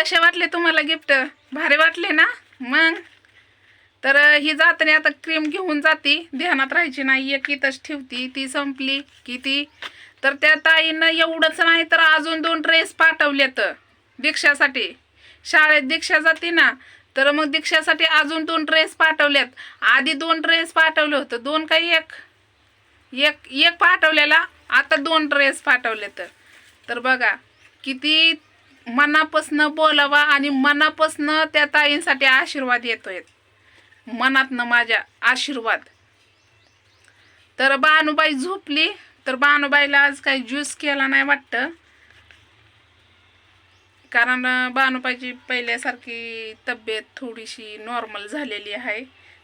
कसे वाटले तुम्हाला गिफ्ट? भारी वाटले ना? मग तर ही जाताना आता क्रीम घेऊन जाती, ध्यानात राहायची नाही, एक इथंच ठेवती, ती संपली की ती. तर त्या ताईनं एवढंच नाही तर अजून 2 ड्रेस पाठवलेत दीक्षासाठी. शाळेत दीक्षा जाते ना, तर मग दीक्षासाठी अजून 2 ड्रेस पाठवलेत. आधी 2 ड्रेस पाठवले होतं, 2 काही एक एक एक पाठवलेला, आता 2 ड्रेस पाठवलेत. तर बघा किती मनापासनं बोलावा आणि मनापासनं त्या ताईंसाठी आशीर्वाद येतोय, मनातनं माझ्या आशीर्वाद. तर बानुबाई झोपली, तर बानुबाईला आज काही ज्यूस केला नाही वाटतं, कारण बानुबाईची पहिल्यासारखी तब्येत थोडीशी नॉर्मल झालेली आहे,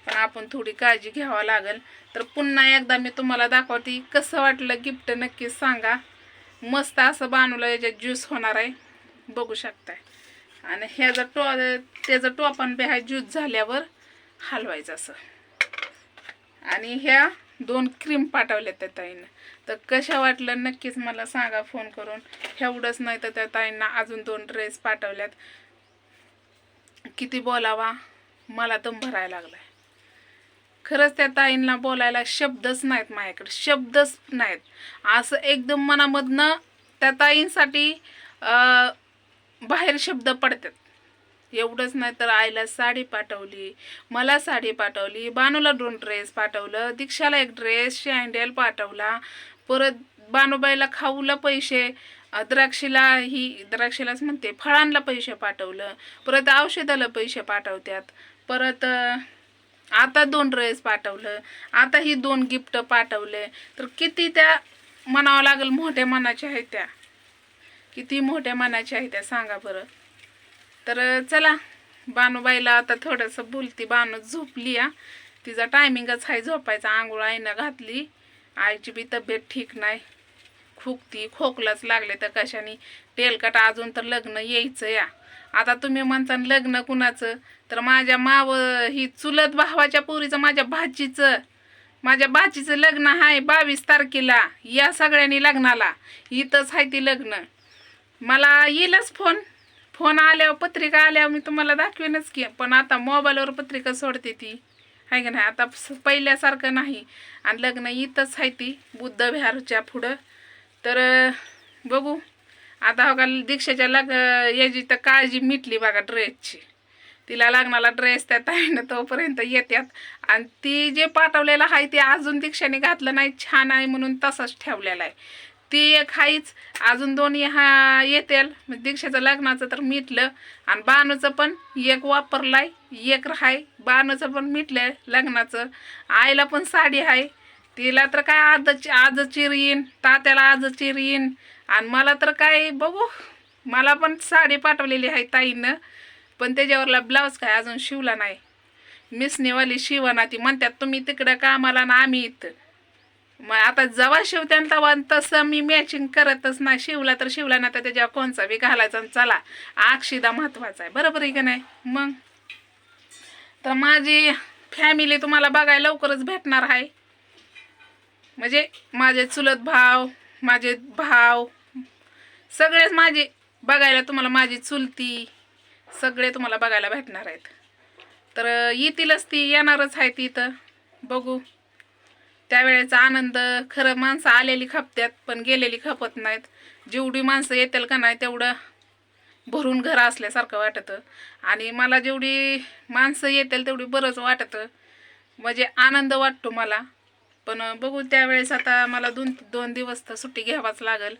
पण आपण थोडी काळजी घ्यावं लागेल. तर पुन्हा एकदा मी तुम्हाला दाखवते कसं वाटलं गिफ्ट, नक्कीच सांगा. मस्त असं बानूला याच्यात ज्यूस होणार आहे, बघू शकताय. आणि त्याचं टोपण बी आहे, ज्यूस झाल्यावर हलवायचं असं. आणि ह्या 2 क्रीम पाठवल्या त्या ताईनं. तर कशा वाटलं नक्कीच मला सांगा फोन करून. एवढंच नाही तर त्या ताईंना अजून 2 ड्रेस पाठवल्यात. किती बोलावा, मला दम भरायला लागलाय. खरंच त्या ताईंना बोलायला शब्दच नाहीत माझ्याकडे, शब्दच नाहीत. असं एकदम मनामधनं त्या ताईंसाठी बाहेर शब्द पडतात. एवढंच नाही तर आईला साडी पाठवली, मला साडी पाठवली, बानूला 2 ड्रेस पाठवलं, दीक्षाला 1 ड्रेस, शँडेल पाठवला, परत बानूबाईला खाऊला पैसे, द्राक्षीलाच म्हणते, फळांना पैसे पाठवलं, परत औषधाला पैसे पाठवतात, परत आता 2 ड्रेस पाठवलं, आता ही 2 गिफ्ट पाठवले. तर किती त्या म्हणावं लागेल मोठ्या मनाच्या आहेत त्या, किती मोठ्या मनाच्या आहेत त्या सांगा बरं. तर चला बानूबाईला आता थोडंसं बोलती. बानू झोपली या, तिचा टायमिंगच आहे झोपायचा. आंघोळ आईनं घातली, आईची बी तब्येत ठीक नाही, खुकती, खोकलाच लागले तर कशाने. तेलकट अजून तर लग्न यायचं या. आता तुम्ही म्हणता लग्न कुणाचं, तर माझ्या ही चुलत भावाच्या पोरीचं, माझ्या भाचीचं लग्न आहे 22 तारखेला. या सगळ्यांनी लग्नाला, इथंच आहे ती लग्न. मला येईलच फोन आल्यावर, पत्रिका आल्यावर मी तुम्हाला दाखवेनच की, पण आता मोबाईलवर पत्रिका सोडते ती, आहे का नाही. आता पहिल्यासारखं नाही. आणि लग्न इथंच आहे ती बुद्धविहारच्या पुढं. तर बघू आता हो का दीक्षाच्या याची तर काळजी मिटली बघा ड्रेसची. तिला लग्नाला ड्रेस त्या ताईनं तोपर्यंत येतात. आणि ती जे पाठवलेलं आहे ते अजून दीक्षाने घातलं नाही, छान आहे म्हणून तसंच ठेवलेलं आहे. ती एक हाईच, अजून 2 येतील. दीक्षाचं लग्नाचं तर मिटलं, आणि बानूचं पण 1 वापरलाय, 1 राहाय. बानूचं पण मिटलंय लग्नाचं. आईला पण साडी आहे, तिला तर काय आज चिरीन, तात्याला आज चिरीन. आणि मला तर काय बघू, मला पण साडी पाठवलेली आहे ताईनं, पण त्याच्यावरला ब्लाऊज काय अजून शिवला नाही. मिसनीवाली शिवना, ती म्हणतात तुम्ही तिकडं कामाला ना आम्ही इथं. मग आता जेव्हा शिवत्यान तेव्हा तसं मी मॅचिंग करतच नाही. शिवला तर शिवला, ना तर त्याच्यावर कोणचा बी घालायचा. चला अक्षिदा महत्वाचा आहे, बरोबर आहे का नाही. मग तर माझी फॅमिली तुम्हाला बघायला लवकरच भेटणार आहे. म्हणजे माझे चुलत भाव, माझे भाव सगळेच माझे बघायला, तुम्हाला माझी चुलती सगळे तुम्हाला बघायला भेटणार आहेत. तर येतीलच, ती येणारच आहे ती इथं. बघू त्यावेळेचा आनंद. खरं माणसं आलेली खपतात, पण गेलेली खपत नाहीत. जेवढी माणसं येतील का नाही तेवढं भरून घर असल्यासारखं वाटतं. आणि मला जेवढी माणसं येतील तेवढी बरंच वाटतं, म्हणजे आनंद वाटतो मला. पण बघू त्यावेळेस आता मला 2 दिवस तर सुट्टी घ्यावाच लागेल.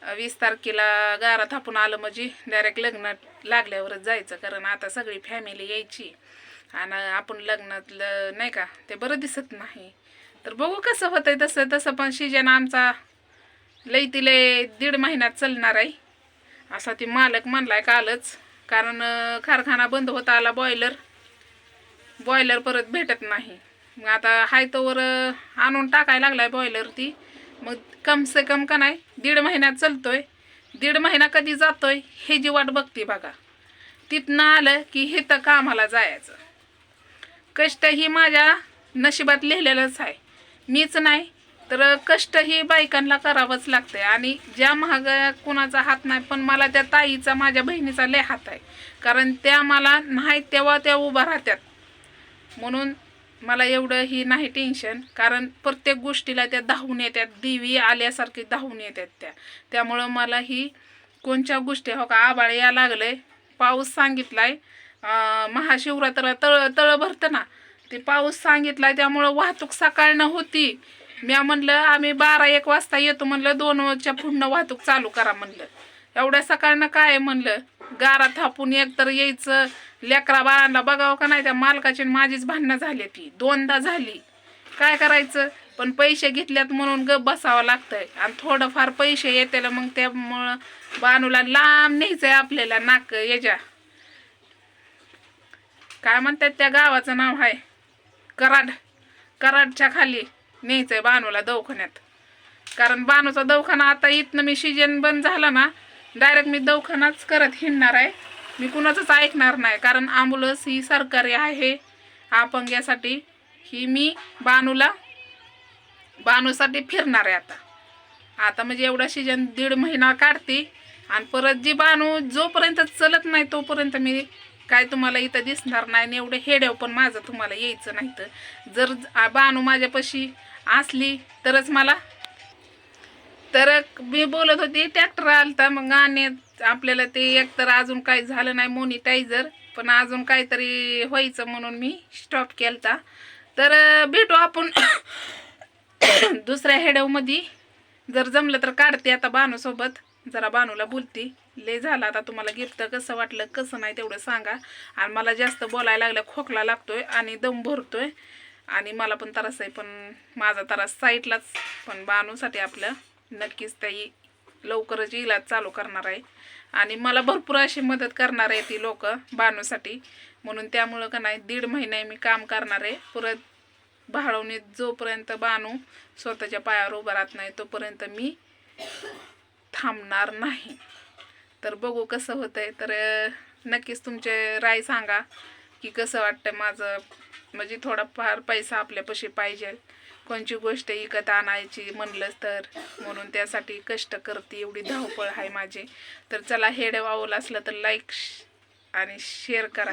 20 तारखेला गारा थापून आलं म्हणजे डायरेक्ट लग्न लागल्यावरच जायचं, कारण आता सगळी फॅमिली यायची आणि आपण लग्नातलं नाही का ते बरं दिसत नाही. तर बघू कसं होतंय तसं. पण सीजन आमचा लई तिले 1.5 महिन्यात चालणार आहे असा ती मालक म्हणलाय कालच, कारण कारखाना बंद होता आला. बॉयलर परत भेटत नाही. मग आता हाय तोवर आणून टाकायला लागलाय बॉयलर ती. मग कम से कम का नाही 1.5 महिन्यात चालतोय. 1.5 महिना कधी जातोय हे जी वाट बघते बघा. तिथनं आलं की हे तर कामाला जायचं. कष्ट ही माझ्या नशिबात लिहिलेलंच आहे. मीच नाही तर कष्ट ही बायकांना करावंच लागतंय. आणि ज्या महाग कुणाचा हात नाही, पण मला त्या ताईचा, माझ्या बहिणीचा लय हात आहे. कारण त्या मला नाही तेव्हा त्या उभा राहतात, म्हणून मला एवढं ही नाही टेन्शन. कारण प्रत्येक गोष्टीला त्या धावून येतात, देवी आल्यासारखी धावून येतात त्यामुळं मला ही कोणत्या गोष्टी, हो का आबाळ या लागलंय, पाऊस सांगितलाय, महाशिवरात्र तळ भरतं ना, ते पाऊस सांगितलाय, त्यामुळं वाहतूक सकाळनं होती. मी म्हणलं आम्ही 12-1 वाजता येतो म्हणलं, 2च्या पुढनं वाहतूक चालू करा म्हणलं. एवढ्या सकाळनं काय म्हणलं, गारा थापून एकतर यायचं, लेकरा बाळांना बघावं का नाही. त्या मालकाची माझीच भांडणं झाली, ती 2दा झाली. काय करायचं, पण पैसे घेतल्यात म्हणून गप बसावं लागतंय. आणि थोडंफार पैसे येतील, मग त्यामुळं बानूला लांब न्यायचंय आपल्याला. नाक याच्या काय म्हणतात त्या गावाचं नाव आहे, कराडच्या खाली न्यायचंय बानूला दवाखान्यात. कारण बानूचा दवाखाना आता इथनं मी सीजन बंद झाला ना, डायरेक्ट मी दवाखानाच करत हिंडणार आहे. मी कुणाचंच ऐकणार नाही. कारण ॲम्ब्युलन्स ही सरकारी आहे अपंग्यासाठी. ही मी बानूसाठी फिरणार आहे आता म्हणजे एवढा सीजन 1.5 महिना काढते. आणि परत जी बानू जोपर्यंत चलत नाही तोपर्यंत मी काय तुम्हाला इथं दिसणार नाही. आणि एवढं हेडेव पण माझं तुम्हाला यायचं नाही. तर जर बानू माझ्यापाशी असली तरच मला. तर मी बोलत होती ट्रॅक्टर आलता, मग आणि आपल्याला ते एकतर अजून काही झालं नाही मोनिटायझर, पण अजून काहीतरी व्हायचं म्हणून मी स्टॉप केलता. तर भेटू आपण दुसऱ्या हेडवमध्ये. जर जमलं तर काढते आता बानूसोबत, जरा बानूला बोलती. लय झालं आता. तुम्हाला गिफ्ट कसं वाटलं कसं नाही तेवढं सांगा. आणि मला जास्त बोलायला लागलं, खोकला लागतोय आणि दम भरतोय, आणि मला पण त्रास आहे. पण माझा त्रास साईडलाच. पण बानूसाठी आपलं नक्कीच ताई लवकरच इलाज चालू करणार आहे. आणि मला भरपूर अशी मदत करणार आहे ती लोक बानूसाठी. म्हणून त्यामुळं का नाही 1.5 महिने मी काम करणार आहे. परत भाडवणीत जोपर्यंत बानू स्वतःच्या पायावर उभं राहत नाही तोपर्यंत मी थांबणार नाही. तर बघू कसं होतंय. तर नक्कीच तुमचे राय सांगा की कसं वाटतं माझं. म्हणजे थोडाफार पैसा आपल्यापाशी पाहिजे कोणची गोष्ट विकत आणायची म्हणलंच तर, म्हणून त्यासाठी कष्ट करते, एवढी धावपळ आहे माझी. तर चला, हेड आवडलं असलं तर लाईक आणि शेअर करा.